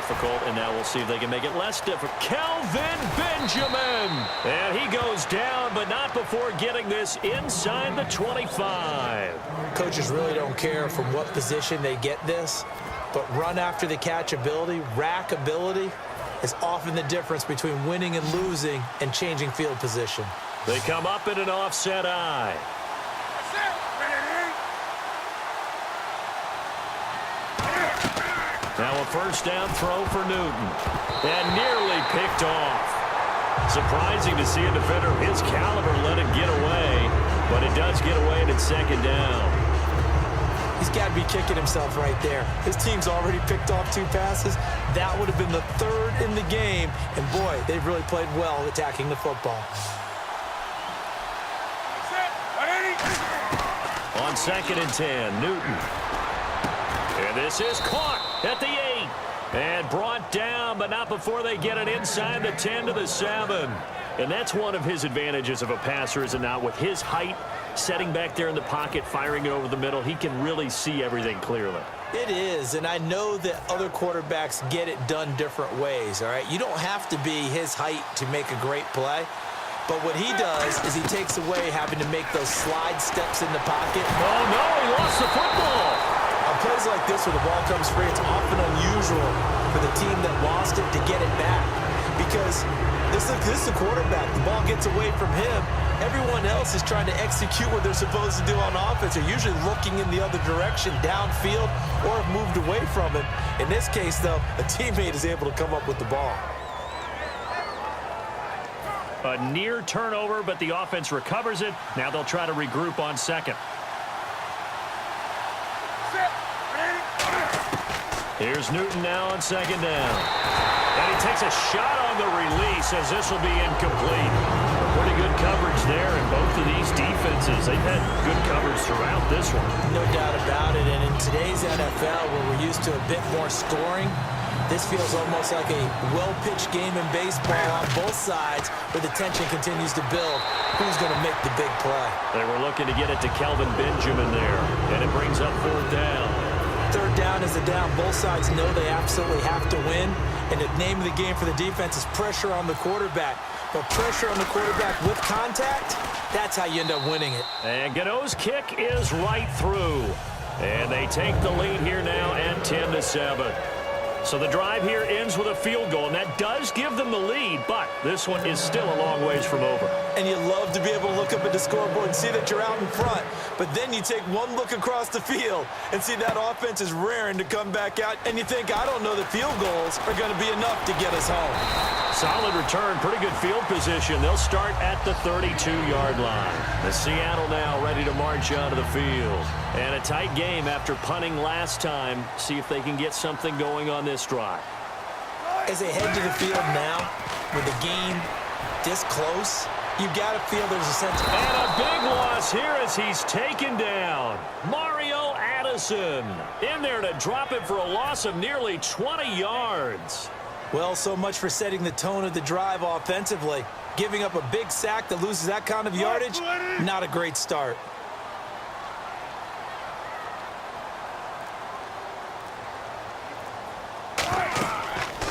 difficult, and now we'll see if they can make it less difficult. Kelvin Benjamin! And he goes down, but not before getting this inside the 25. Coaches really don't care from what position they get this, but run after the catch ability, rack ability, is often the difference between winning and losing and changing field position. They come up in an offset eye. Now a first down throw for Newton. And nearly picked off. Surprising to see a defender of his caliber let it get away, but it does get away and it's second down. He's got to be kicking himself right there. His team's already picked off 2 passes. That would have been the 3rd in the game. And, boy, they've really played well attacking the football. On 2nd and 10, Newton. And this is caught at the 8. And brought down, but not before they get it inside the 10 to the 7. And that's one of his advantages of a passer, is it not? With his height, setting back there in the pocket, firing it over the middle, he can really see everything clearly. It is, and I know that other quarterbacks get it done different ways, all right? You don't have to be his height to make a great play, but what he does is he takes away having to make those slide steps in the pocket. Oh, no, he lost the football. On plays like this where the ball comes free, it's often unusual for the team that lost it to get it back because this is the quarterback. The ball gets away from him. Everyone else is trying to execute what they're supposed to do on offense. They're usually looking in the other direction, downfield, or have moved away from it. In this case, though, a teammate is able to come up with the ball. A near turnover, but the offense recovers it. Now they'll try to regroup on 2nd. Here's Newton now on 2nd down. And he takes a shot on the release as this will be incomplete. Pretty good coverage there in both of these defenses. They've had good coverage throughout this one. No doubt about it. And in today's NFL, where we're used to a bit more scoring, this feels almost like a well-pitched game in baseball on both sides where the tension continues to build. Who's going to make the big play? They were looking to get it to Kelvin Benjamin there, and it brings up 4th down. 3rd down is a down. Both sides know they absolutely have to win. And the name of the game for the defense is pressure on the quarterback. But pressure on the quarterback with contact, that's how you end up winning it. And Gano's kick is right through. And they take the lead here now at 10-7. So the drive here ends with a field goal, and that does give them the lead, but this one is still a long ways from over. And you love to be able to look up at the scoreboard and see that you're out in front, but then you take one look across the field and see that offense is raring to come back out, and you think, I don't know that field goals are going to be enough to get us home. Solid return, pretty good field position. They'll start at the 32-yard line. The Seattle now ready to march onto the field. And a tight game after punting last time. See if they can get something going on this drive. As they head to the field now, with the game this close, you've got to feel there's a sense of... And a big loss here as he's taken down. Mario Addison in there to drop it for a loss of nearly 20 yards. Well, so much for setting the tone of the drive offensively. Giving up a big sack that loses that kind of yardage, not a great start.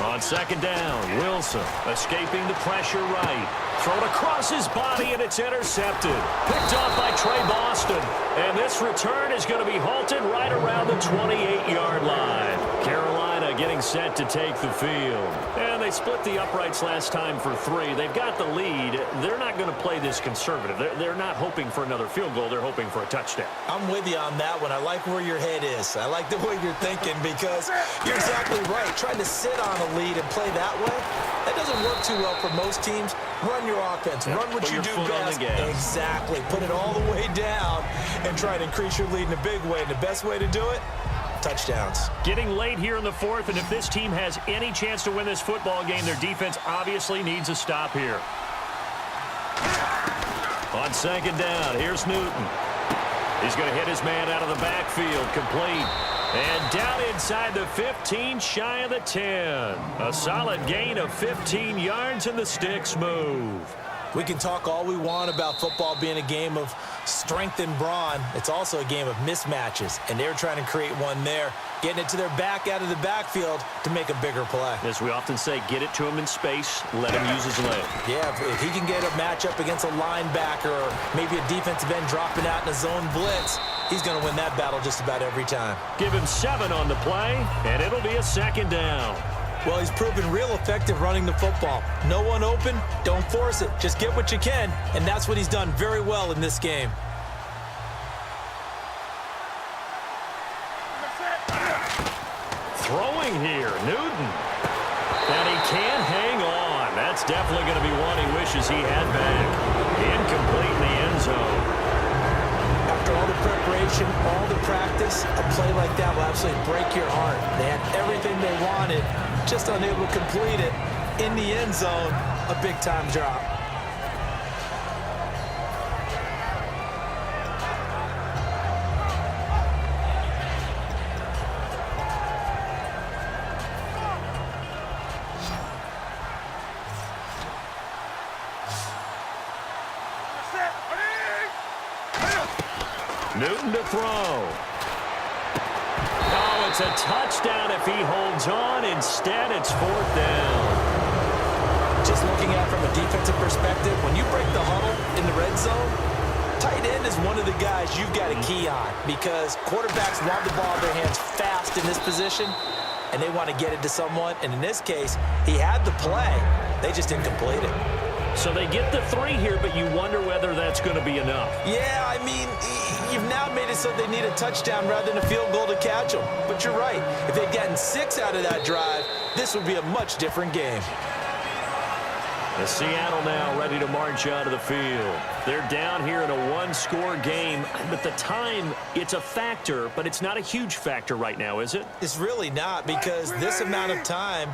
On 2nd down, Wilson escaping the pressure right. Thrown across his body, and it's intercepted. Picked off by Trey Boston. And this return is going to be halted right around the 28-yard line. Carolina getting set to take the field. And they split the uprights last time for 3. They've got the lead. They're not going to play this conservative. They're not hoping for another field goal. They're hoping for a touchdown. I'm with you on that one. I like where your head is. I like the way you're thinking because you're exactly right. Trying to sit on a lead and play that way, that doesn't work too well for most teams. Run your offense. Run what you do best. Exactly. Put it all the way down and try to increase your lead in a big way. And the best way to do it, touchdowns. Getting late here in the 4th, and if this team has any chance to win this football game, their defense obviously needs a stop here. On 2nd down, here's Newton. He's going to hit his man out of the backfield, complete. And down inside the 15, shy of the 10. A solid gain of 15 yards, and the sticks move. We can talk all we want about football being a game of strength and brawn. It's also a game of mismatches, and they're trying to create one there, getting it to their back out of the backfield to make a bigger play. As we often say, get it to him in space, let him use his leg. Yeah, if he can get a matchup against a linebacker or maybe a defensive end dropping out in a zone blitz, he's going to win that battle just about every time. Give him 7 on the play, and it'll be a 2nd down. Well, he's proven real effective running the football. No one open, don't force it. Just get what you can, and that's what he's done very well in this game. Throwing here, Newton. And he can't hang on. That's definitely going to be one he wishes he had back. Incomplete in the end zone. After all the preparation, all the practice, a play like that will absolutely break your heart. They had everything they wanted, just unable to complete it. In the end zone, a big-time drop. Newton to throw. Oh, it's a touchdown if he holds on. Instead, it's 4th down. Just looking at it from a defensive perspective, when you break the huddle in the red zone, tight end is one of the guys you've got to key on because quarterbacks want the ball in their hands fast in this position, and they want to get it to someone. And in this case, he had the play. They just didn't complete it. So they get the 3 here, but you wonder whether that's going to be enough. Yeah, I mean, you've now made it so they need a touchdown rather than a field goal to catch them. But you're right. If they'd gotten 6 out of that drive, this would be a much different game. The Seattle now ready to march out of the field. They're down here in a 1-score game, but the time, it's a factor, but it's not a huge factor right now, is it? It's really not because this amount of time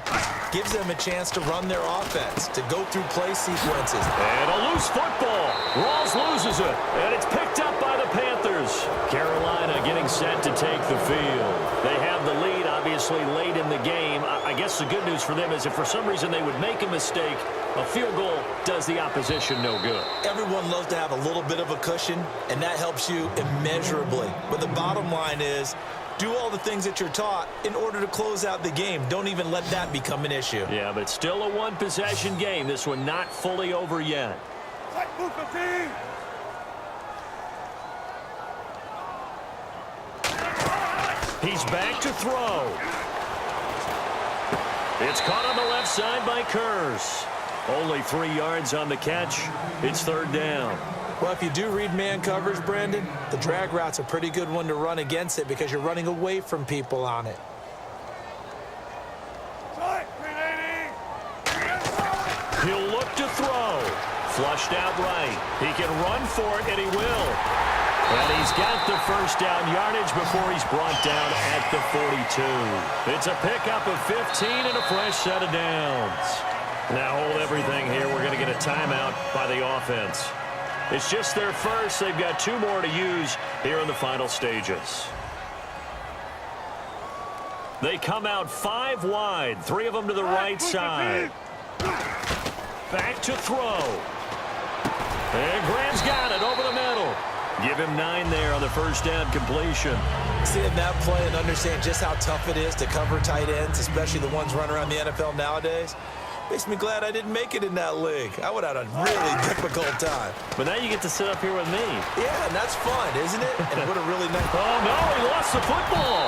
gives them a chance to run their offense, to go through play sequences. And a loose football. Rawls loses it, and it's picked up by the Panthers. Carolina getting set to take the field. They have the lead, obviously, late in the game. I guess the good news for them is if for some reason they would make a mistake, a field goal does the opposition no good. Everyone loves to have a little bit of a cushion, and that helps you immeasurably. But the bottom line is, do all the things that you're taught in order to close out the game. Don't even let that become an issue. Yeah, but it's still a 1-possession game. This one not fully over yet. He's back to throw. It's caught on the left side by Kurz. Only 3 yards on the catch. It's 3rd down. Well, if you do read man coverage, Brandon, the drag route's a pretty good one to run against it because you're running away from people on it. He'll look to throw. Flushed out right. He can run for it, and he will. And he's got the 1st down yardage before he's brought down at the 42. It's a pickup of 15 and a fresh set of downs. Now hold everything here. We're going to get a timeout by the offense. It's just their first. They've got 2 more to use here in the final stages. They come out 5 wide, 3 of them to the right side. Back to throw. And Graham's got it over the middle. Give him 9 there on the 1st down completion. Seeing that play and understand just how tough it is to cover tight ends, especially the ones running around the NFL nowadays, makes me glad I didn't make it in that league. I would have had a really difficult time. But now you get to sit up here with me. Yeah, and that's fun, isn't it? And what a really nice... Oh, no, he lost the football.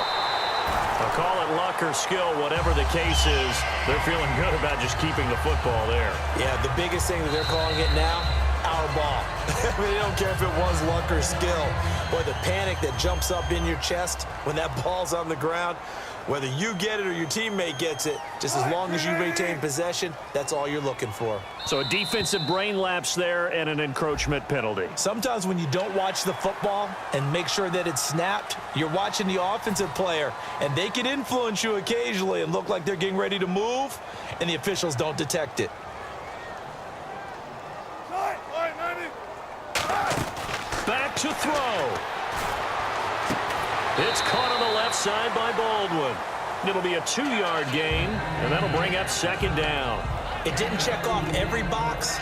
I'll call it luck or skill, whatever the case is. They're feeling good about just keeping the football there. Yeah, the biggest thing that they're calling it now, our ball. I mean, they don't care if it was luck or skill. Boy, the panic that jumps up in your chest when that ball's on the ground, whether you get it or your teammate gets it, just as long as you retain possession, that's all you're looking for. So a defensive brain lapse there and an encroachment penalty. Sometimes when you don't watch the football and make sure that it's snapped, you're watching the offensive player, and they can influence you occasionally and look like they're getting ready to move, and the officials don't detect it. Back to throw. It's caught on the left side by Baldwin. It'll be a 2-yard gain, and that'll bring up 2nd down. It didn't check off every box,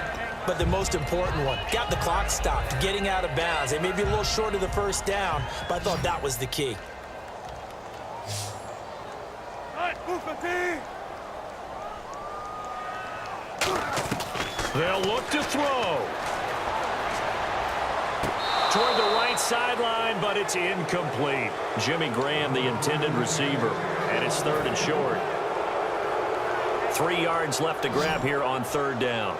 but the most important one. Got the clock stopped, getting out of bounds. They may be a little short of the first down, but I thought that was the key. They'll look to throw. Toward the right sideline, but it's incomplete. Jimmy Graham, the intended receiver, and it's 3rd and short. 3 yards left to grab here on 3rd down.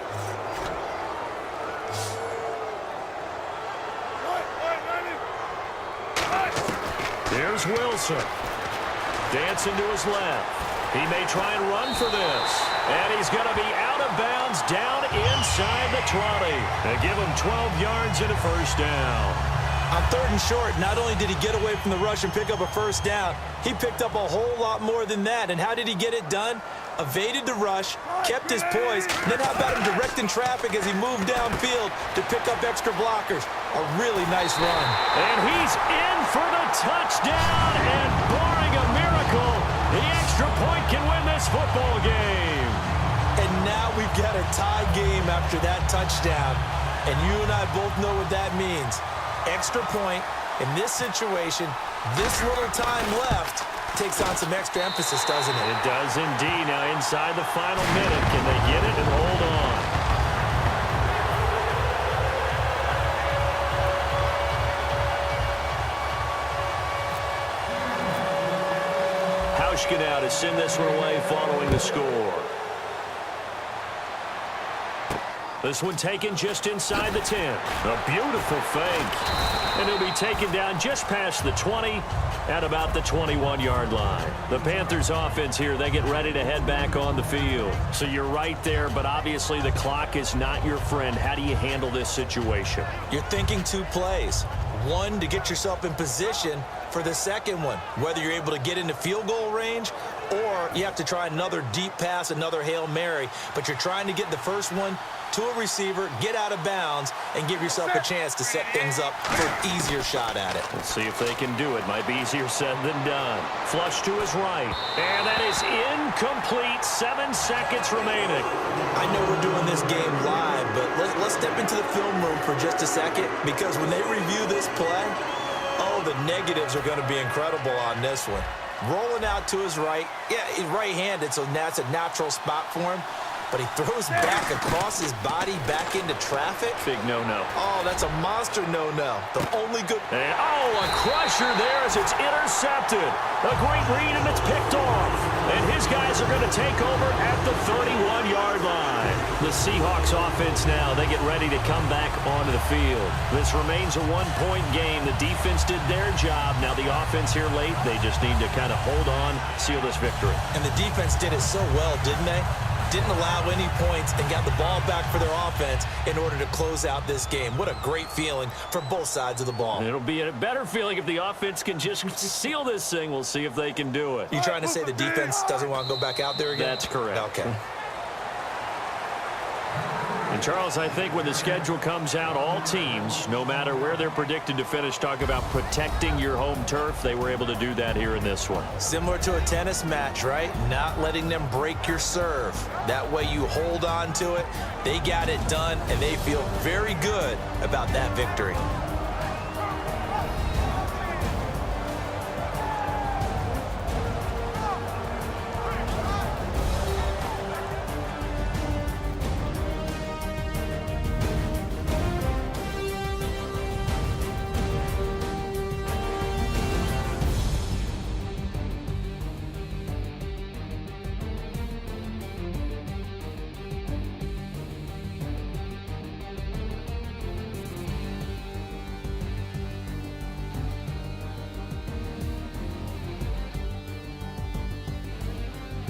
Here's Wilson. Dancing to his left. He may try and run for this. And he's going to be out of bounds down inside the 20. They give him 12 yards and a first down. On 3rd and short, not only did he get away from the rush and pick up a first down, he picked up a whole lot more than that. And how did he get it done? Evaded the rush, kept his poise, and then how about him directing traffic as he moved downfield to pick up extra blockers? A really nice run. And he's in for the touchdown, and barring a miracle, the extra point can win this football game. And now we've got a tie game after that touchdown. And you and I both know what that means. Extra point in this situation, this little time left, takes on some extra emphasis, doesn't it? It does indeed. Now inside the final minute, can they get it and hold on? Hauschka now to send this one away following the score. This one taken just inside the 10. A beautiful fake. And he'll be taken down just past the 20 at about the 21-yard line. The Panthers offense here, they get ready to head back on the field. So you're right there, but obviously the clock is not your friend. How do you handle this situation? You're thinking 2 plays. One, to get yourself in position for the second one, whether you're able to get into field goal range or you have to try another deep pass, another Hail Mary, but you're trying to get the first one to a receiver, get out of bounds, and give yourself a chance to set things up for an easier shot at it. Let's see if they can do it. Might be easier said than done. Flush to his right. And that is incomplete. 7 seconds remaining. I know we're doing this game live, but let's step into the film room for just a second, because when they review this play, oh, the negatives are going to be incredible on this one. Rolling out to his right. Yeah, he's right-handed, so that's a natural spot for him. But he throws back across his body back into traffic. Big no-no. Oh, that's a monster no-no. The only good... And, a crusher there as it's intercepted. A great read, and it's picked off. And his guys are going to take over at the 31-yard line. The Seahawks offense now, they get ready to come back onto the field. This remains a 1-point game. The defense did their job. Now the offense here late, they just need to kind of hold on, seal this victory. And the defense did it so well, didn't they? Didn't allow any points and got the ball back for their offense in order to close out this game. What a great feeling for both sides of the ball. It'll be a better feeling if the offense can just seal this thing. We'll see if they can do it. You trying to say the defense doesn't want to go back out there again? That's correct. Okay. And Charles, I think when the schedule comes out, all teams, no matter where they're predicted to finish, talk about protecting your home turf. They were able to do that here in this one. Similar to a tennis match, right? Not letting them break your serve. That way you hold on to it. They got it done, and they feel very good about that victory.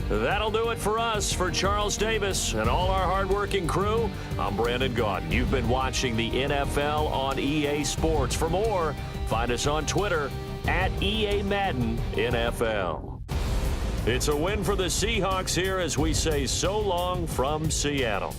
That'll do it for us. For Charles Davis and all our hardworking crew, I'm Brandon Gaudin. You've been watching the NFL on EA Sports. For more, find us on Twitter at EA Madden NFL. It's a win for the Seahawks here as we say so long from Seattle.